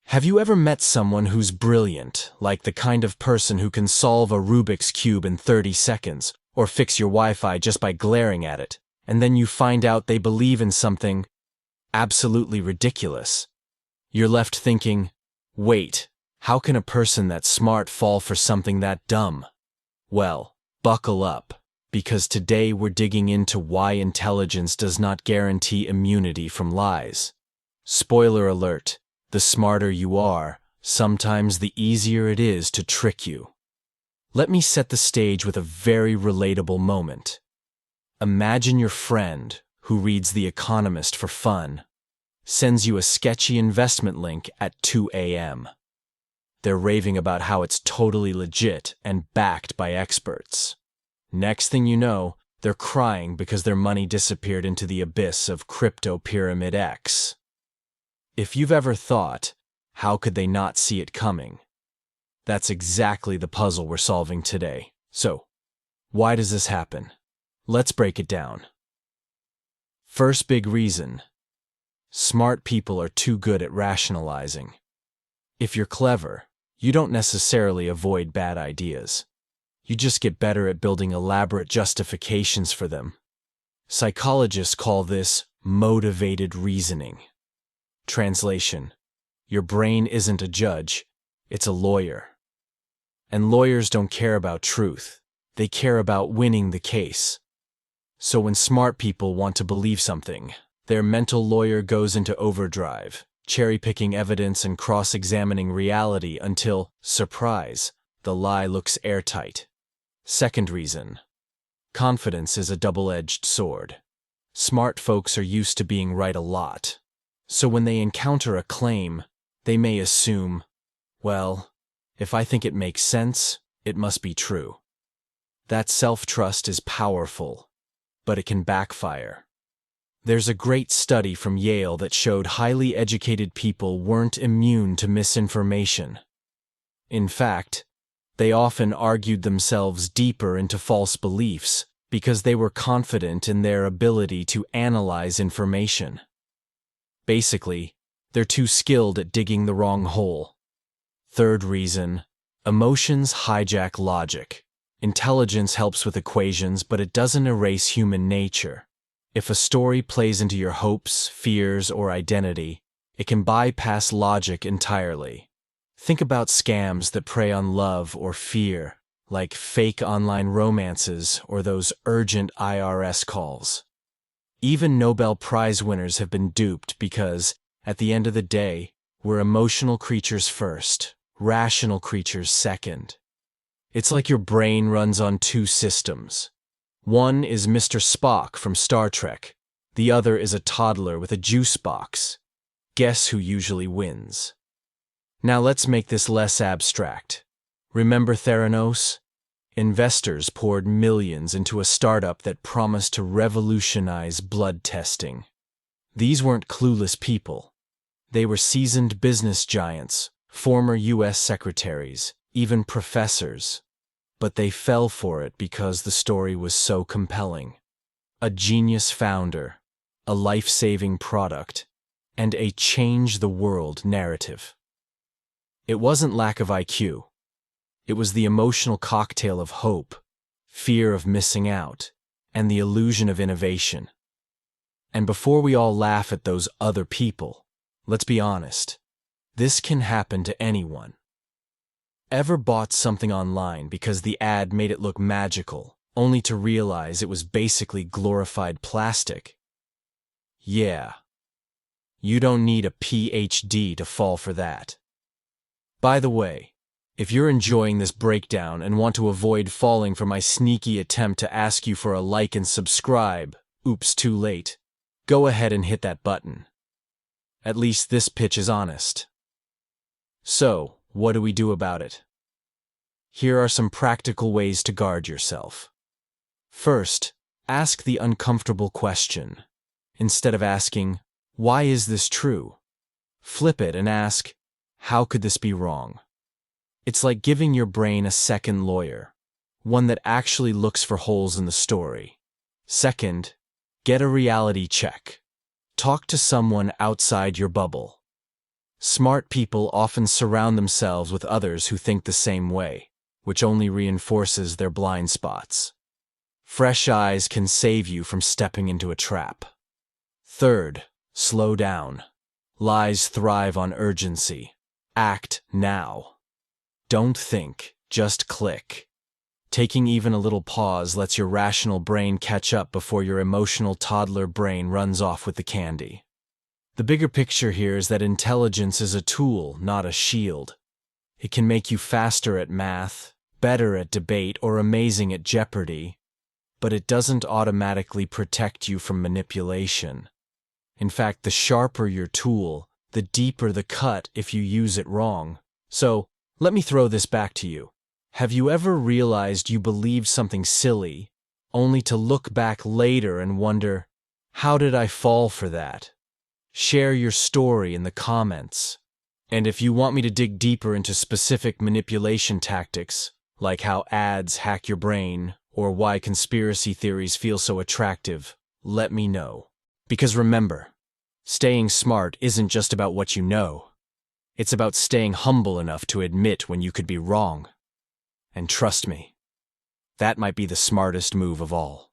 Have you ever met someone who's brilliant, like the kind of person who can solve a Rubik's Cube in 30 seconds, or fix your Wi-Fi just by glaring at it, and then you find out they believe in something absolutely ridiculous? You're left thinking, wait, how can a person that smart fall for something that dumb? Well, buckle up, because today we're digging into why intelligence does not guarantee immunity from lies. Spoiler alert. The smarter you are, sometimes the easier it is to trick you. Let me set the stage with a very relatable moment. Imagine your friend, who reads The Economist for fun, sends you a sketchy investment link at 2 a.m. They're raving about how it's totally legit and backed by experts. Next thing you know, they're crying because their money disappeared into the abyss of crypto pyramid X. If you've ever thought, how could they not see it coming? That's exactly the puzzle we're solving today. So, why does this happen? Let's break it down. First big reason: smart people are too good at rationalizing. If you're clever, you don't necessarily avoid bad ideas. You just get better at building elaborate justifications for them. Psychologists call this motivated reasoning. Translation: your brain isn't a judge, it's a lawyer. And lawyers don't care about truth, they care about winning the case. So when smart people want to believe something, their mental lawyer goes into overdrive, cherry-picking evidence and cross-examining reality until, surprise, the lie looks airtight. Second reason: confidence is a double-edged sword. Smart folks are used to being right a lot. So when they encounter a claim, they may assume, well, if I think it makes sense, it must be true. That self-trust is powerful, but it can backfire. There's a great study from Yale that showed highly educated people weren't immune to misinformation. In fact, they often argued themselves deeper into false beliefs because they were confident in their ability to analyze information. Basically, they're too skilled at digging the wrong hole. Third reason: emotions hijack logic. Intelligence helps with equations, but it doesn't erase human nature. If a story plays into your hopes, fears, or identity, it can bypass logic entirely. Think about scams that prey on love or fear, like fake online romances or those urgent IRS calls. Even Nobel Prize winners have been duped because, at the end of the day, we're emotional creatures first, rational creatures second. It's like your brain runs on two systems. One is Mr. Spock from Star Trek. The other is a toddler with a juice box. Guess who usually wins? Now let's make this less abstract. Remember Theranos? Investors poured millions into a startup that promised to revolutionize blood testing. These weren't clueless people. They were seasoned business giants, former U.S. secretaries, even professors. But they fell for it because the story was so compelling. A genius founder, a life-saving product, and a change-the-world narrative. It wasn't lack of IQ. It was the emotional cocktail of hope, fear of missing out, and the illusion of innovation. And before we all laugh at those other people, let's be honest. This can happen to anyone. Ever bought something online because the ad made it look magical, only to realize it was basically glorified plastic? Yeah. You don't need a PhD to fall for that. By the way, if you're enjoying this breakdown and want to avoid falling for my sneaky attempt to ask you for a like and subscribe, oops, too late, go ahead and hit that button. At least this pitch is honest. So, what do we do about it? Here are some practical ways to guard yourself. First, ask the uncomfortable question. Instead of asking, "Why is this true?" flip it and ask, "How could this be wrong?" It's like giving your brain a second lawyer, one that actually looks for holes in the story. Second, get a reality check. Talk to someone outside your bubble. Smart people often surround themselves with others who think the same way, which only reinforces their blind spots. Fresh eyes can save you from stepping into a trap. Third, slow down. Lies thrive on urgency. Act now. Don't think, just click. Taking even a little pause lets your rational brain catch up before your emotional toddler brain runs off with the candy. The bigger picture here is that intelligence is a tool, not a shield. It can make you faster at math, better at debate, or amazing at Jeopardy, but it doesn't automatically protect you from manipulation. In fact, the sharper your tool, the deeper the cut if you use it wrong. So, let me throw this back to you. Have you ever realized you believed something silly, only to look back later and wonder, how did I fall for that? Share your story in the comments. And if you want me to dig deeper into specific manipulation tactics, like how ads hack your brain, or why conspiracy theories feel so attractive, let me know. Because remember, staying smart isn't just about what you know. It's about staying humble enough to admit when you could be wrong. And trust me, that might be the smartest move of all.